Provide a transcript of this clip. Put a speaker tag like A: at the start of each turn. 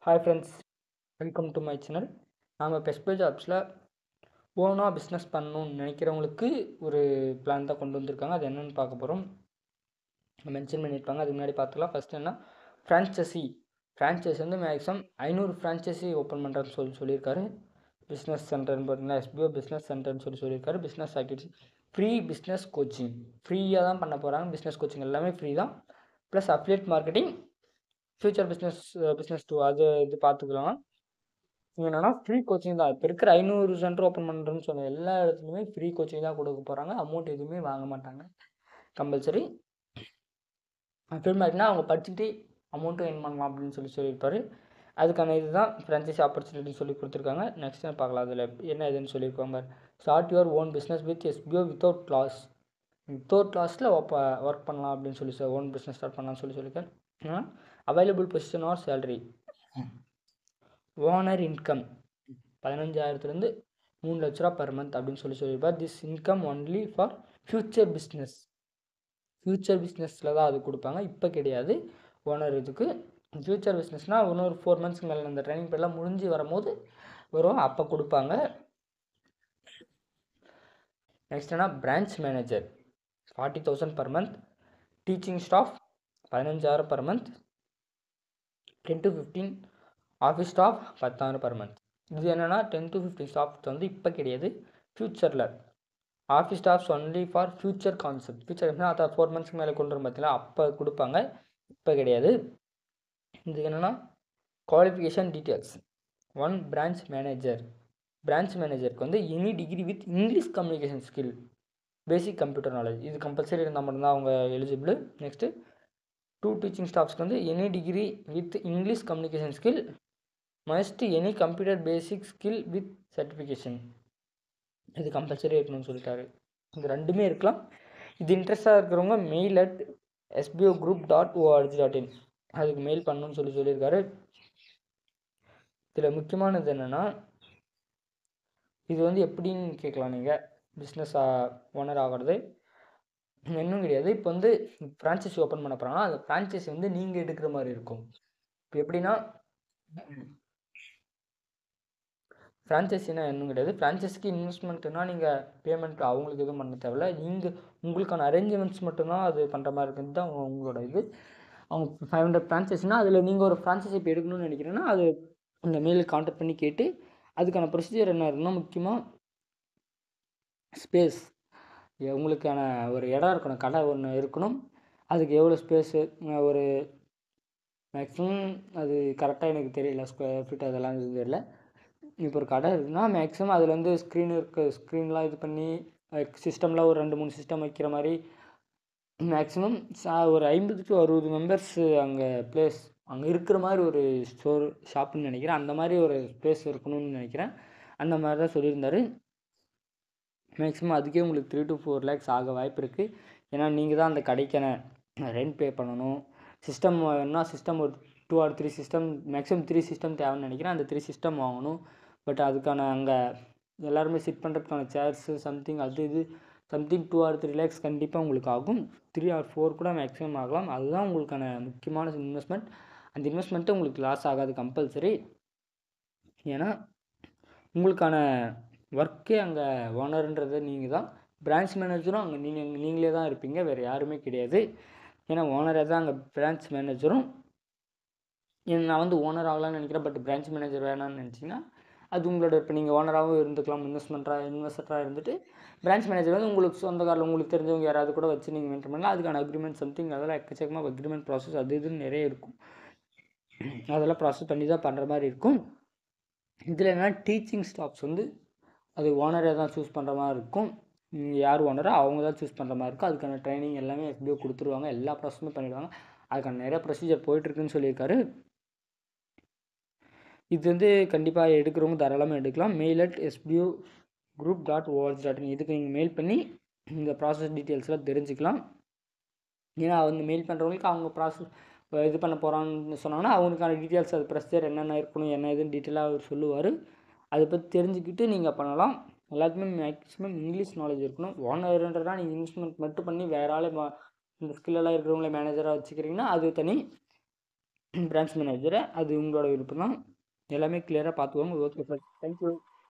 A: Hi friends, welcome to my channel. நாம் பெஸ்பே ஜாப்ஸில் ஓனாக business பண்ணணும்னு நினைக்கிறவங்களுக்கு ஒரு பிளான் தான் கொண்டு வந்திருக்காங்க. அது என்னென்னு பார்க்க போகிறோம். மென்ஷன் பண்ணியிருப்பாங்க. அதுக்கு முன்னாடி பார்த்துக்கலாம். ஃபஸ்ட் என்ன, ஃப்ரான்ச்சைசி வந்து மேக்ஸிமம் 500 ஃப்ரான்ச்சைசி ஓப்பன் பண்ணுறதுன்னு சொல்லியிருக்காரு. பிஸ்னஸ் சென்டர்னு பார்த்தீங்கன்னா எஸ்பிஓ பிஸ்னஸ் சென்டர்னு சொல்லியிருக்காரு. Business activity free business coaching ஃப்ரீயாக தான் பண்ண போகிறாங்க. பிஸ்னஸ் கோச்சிங் எல்லாமே ஃப்ரீ தான். Plus affiliate marketing, future business டூ அது இது பார்த்துக்கலாம். என்னன்னா ஃப்ரீ கோச்சிங் தான். இப்போ இருக்கிற 500 சென்டர் ஓப்பன் பண்ணுறேன்னு சொன்ன எல்லா இடத்துலையுமே ஃப்ரீ கோச்சிங் தான் கொடுக்க போகிறாங்க. அமௌண்ட் எதுவுமே வாங்க மாட்டாங்க. கம்பல்சரி ஃபில்மாட்டினா அவங்க படிச்சுக்கிட்டே அமௌண்ட்டும் எர்ன் பண்ணலாம் அப்படின்னு சொல்லியிருப்பாரு. அதுக்கான இதுதான் ஃப்ரான்ச்சைசி ஆப்பர்ச்சுனிட்டின்னு சொல்லி கொடுத்துருக்காங்க. நெக்ஸ்ட் டைம் பார்க்கலாம் அதில் என்ன இதுன்னு சொல்லியிருக்காங்க. Start your own business with SPO without லாஸில் ஒர்க் பண்ணலாம் அப்படின்னு சொல்லி ஓன் பிஸ்னஸ் ஸ்டார்ட் பண்ணலாம்னு சொல்லியிருக்கேன். Available position or salary, owner income 15,000 3 லட்ச ரூபா பர் மந்த் அப்படின்னு சொல்லியிருப்பார். This income only for future பிஸ்னஸில் தான் அது கொடுப்பாங்க. இப்போ கிடையாது. ஓனர் இதுக்கு ஃப்யூச்சர் பிஸ்னஸ்னால் இன்னொரு 4 மந்த்ஸ்க்கு மேலே அந்த ட்ரைனிங் பீரியட்லாம் முடிஞ்சு வரும்போது வரும், அப்போ கொடுப்பாங்க. நெக்ஸ்ட் என்ன, branch manager 40,000 per month, teaching staff 15,000 per month, 10 to 15 office staff 10,000 per month. இது என்னென்னா 10 to 15 ஸ்டாஃப் வந்து இப்போ கிடையாது, ஃப்யூச்சரில். Office staffs only for future concept. Future எப்படின்னா அதை 4 மந்த்ஸ்க்கு மேலே கொண்டு வரும் பார்த்தீங்களா, அப்போ கொடுப்பாங்க, இப்போ கிடையாது. இதுக்கு என்னென்னா குவாலிஃபிகேஷன் டீட்டெயில்ஸ். 1 பிரான்ச் மேனேஜருக்கு வந்து any degree with English communication skill, basic computer knowledge, இது கம்பல்சரி இருந்தால் மட்டும்தான் அவங்க எலிஜிபிள். நெக்ஸ்ட்டு 2 டீச்சிங் ஸ்டாஃப்ஸ்க்கு வந்து any degree with English communication skill, must any computer basic skill with certification, இது கம்பல்சரி இருக்கணும்னு சொல்லிட்டாரு. இது ரெண்டுமே இருக்கலாம். இது இன்ட்ரெஸ்டாக இருக்கிறவங்க mail@sbogroup.org.in அதுக்கு மெயில் பண்ணணும்னு சொல்லியிருக்காரு. இதில் முக்கியமானது என்னென்னா, இது வந்து எப்படின்னு கேட்கலாம் நீங்கள். பிஸ்னஸ் ஓனர் ஆகிறது இன்னும் கிடையாது. இப்போ வந்து ஃப்ரான்ச்சைசி ஓப்பன் பண்ண போகிறாங்கன்னா அந்த ஃப்ரான்ச்சைசி வந்து நீங்கள் எடுக்கிற மாதிரி இருக்கும். இப்போ எப்படின்னா, ஃப்ரான்ச்சைஸினா இன்னும் கிடையாது. ஃப்ரான்ச்சைஸிக்கு இன்வெஸ்ட்மெண்ட்டுனா நீங்கள் பேமெண்ட் அவங்களுக்கு எதுவும் பண்ண தேவையில்ல. நீங்கள் உங்களுக்கான அரேஞ்ச்மெண்ட்ஸ் மட்டும்தான் அது பண்ணுற மாதிரி இருக்கிறது தான் உங்களோட இது. அவங்க 500 ஃப்ரான்ச்சைஸினா அதில் நீங்கள் ஒரு ஃப்ரான்ச்சைஸி இப்போ எடுக்கணும்னு நினைக்கிறேன்னா அது இந்த மெயிலுக்கு கான்டாக்ட் பண்ணி கேட்டு அதுக்கான ப்ரொசீஜர் என்ன இருக்குன்னா, முக்கியமாக ஸ்பேஸ், உங்களுக்கான ஒரு இடம் இருக்கணும், கடை ஒன்று இருக்கணும். அதுக்கு எவ்வளோ ஸ்பேஸு, ஒரு மேக்ஸிமம் அது கரெக்டாக எனக்கு தெரியல, ஸ்கொயர் ஃபீட் அதெல்லாம் இது தெரியல. இப்போ ஒரு கடை இருக்குன்னா மேக்ஸிமம் அதில் வந்து ஸ்க்ரீன்லாம் இது பண்ணி சிஸ்டம்லாம் ஒரு 2-3 சிஸ்டம் வைக்கிற மாதிரி மேக்ஸிமம் ஒரு 50 to 60 மெம்பர்ஸ் அங்கே இருக்கிற மாதிரி ஒரு ஷாப்புன்னு நினைக்கிறேன். அந்த மாதிரி ஒரு ஸ்பேஸ் இருக்கணும்னு நினைக்கிறேன். அந்த மாதிரி தான் சொல்லியிருந்தார். மேக்ஸிமம் அதுக்கே உங்களுக்கு 3 to 4 lakhs ஆக வாய்ப்பு இருக்குது. ஏன்னா நீங்கள் தான் அந்த கடைக்கான ரெண்ட் பே பண்ணணும். சிஸ்டம் வேணுன்னா சிஸ்டம் ஒரு 2 or 3 சிஸ்டம், மேக்ஸிமம் 3 சிஸ்டம் தேவைன்னு நினைக்கிறேன். அந்த 3 சிஸ்டம் வாங்கணும். பட் அதுக்கான அங்கே எல்லாருமே சிட் பண்ணுறதுக்கான சேர்ஸு சம்திங் இது 2 or 3 lakhs கண்டிப்பாக உங்களுக்கு ஆகும். 3 or 4 கூட மேக்ஸிமம் ஆகலாம். அதுதான் உங்களுக்கான முக்கியமான இன்வெஸ்ட்மெண்ட். அந்த இன்வெஸ்ட்மெண்ட்டு உங்களுக்கு லாஸ் ஆகாது கம்பல்சரி. ஏன்னா உங்களுக்கான ஒர்க்கே அங்கே ஓனருன்றது நீங்கள் தான். பிரான்ச் மேனேஜரும் அங்கே நீங்களே தான் இருப்பீங்க, வேறு யாருமே கிடையாது. ஏன்னா ஓனரே தான் அங்கே பிரான்ச் மேனேஜரும். நான் வந்து ஓனர் ஆகலான்னு நினைக்கிறேன், பட் பிரான்ச் மேனேஜர் வேணான்னு நினச்சிங்கன்னா அது உங்களோட. இப்போ நீங்கள் ஓனராகவும் இருந்துக்கலாம், இன்வெஸ்டராக இருந்துட்டு பிரான்ச் மேனேஜர் வந்து உங்களுக்கு சொந்தக்காரில் உங்களுக்கு தெரிஞ்சவங்க யாராவது கூட வச்சு நீங்கள் மெயின்டைன் பண்ணலாம். அதுக்கான அக்ரிமெண்ட் சம்திங் அதெல்லாம் எக்கச்சக்கமாக அக்ரிமெண்ட் ப்ராசஸ் அது இதுன்னு நிறைய இருக்கும். அதெல்லாம் ப்ராசஸ் பண்ணி தான் பண்ணுற மாதிரி இருக்கும். இதில் என்னென்னா டீச்சிங் ஸ்டாஃப்ஸ் வந்து அது ஓனரே தான் சூஸ் பண்ணுற மாதிரி இருக்கும். யார் ஓனரோ அவங்க தான் சூஸ் பண்ணுற மாதிரி இருக்கும். அதுக்கான ட்ரைனிங் எல்லாமே எப்படியோ கொடுத்துருவாங்க, எல்லா ப்ராசஸுமே பண்ணிவிடுவாங்க. அதுக்கான நிறைய ப்ரொசீஜர் போயிட்டுருக்குன்னு சொல்லியிருக்காரு. இது வந்து கண்டிப்பாக எடுக்கிறவங்க தாராளமாக எடுக்கலாம். mail@sbogroup.org.in இதுக்கு நீங்கள் மெயில் பண்ணி இந்த ப்ராசஸ் டீட்டெயில்ஸ்லாம் தெரிஞ்சுக்கலாம். ஏன்னா அவங்க மெயில் பண்ணுறவங்களுக்கு அவங்க ப்ராசஸ் இது பண்ண போகிறான்னு சொன்னாங்கன்னா அவங்களுக்கான டீட்டெயில்ஸ், அது ப்ரொசீஜர் என்னென்ன இருக்கணும் என்ன இதுன்னு டீட்டெயிலாக அவர் சொல்லுவார். அதை பற்றி தெரிஞ்சுக்கிட்டு நீங்கள் பண்ணலாம். எல்லாத்துக்குமே மேக்ஸிமம் இங்கிலீஷ் நாலேஜ் இருக்கணும். ஓனர்ன்றதா நீங்கள் இன்வெஸ்ட்மெண்ட் மட்டும் பண்ணி வேற ஆள் இந்த ஸ்கில்லெல்லாம் இருக்கிறவங்கள மேனேஜராக வச்சுக்கிறீங்கன்னா அது தனி. பிரான்ச் மேனேஜரை. அது உங்களோட விருப்பம் தான். எல்லாமே கிளியராக பார்த்துக்கோங்க. Okay sir, thank you.